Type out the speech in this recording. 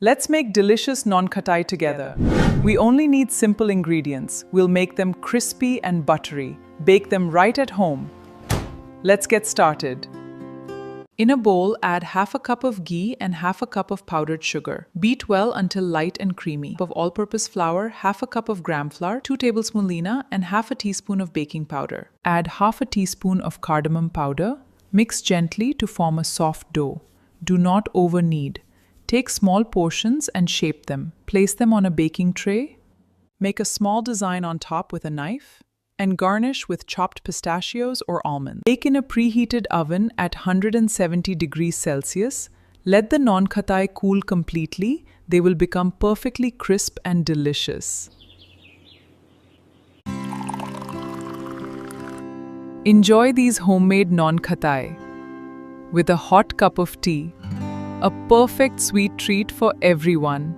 Let's make delicious Nankhatai together. We only need simple ingredients. We'll make them crispy and buttery. Bake them right at home. Let's get started. In a bowl, add half a cup of ghee and half a cup of powdered sugar. Beat well until light and creamy. Of all-purpose flour, half a cup of gram flour, 2 tablespoons semolina, and half a teaspoon of baking powder. Add half a teaspoon of cardamom powder. Mix gently to form a soft dough. Do not over-knead. Take small portions and shape them. Place them on a baking tray. Make a small design on top with a knife and garnish with chopped pistachios or almonds. Bake in a preheated oven at 170 degrees Celsius. Let the Nankhatai cool completely. They will become perfectly crisp and delicious. Enjoy these homemade Nankhatai with a hot cup of tea. A perfect sweet treat for everyone.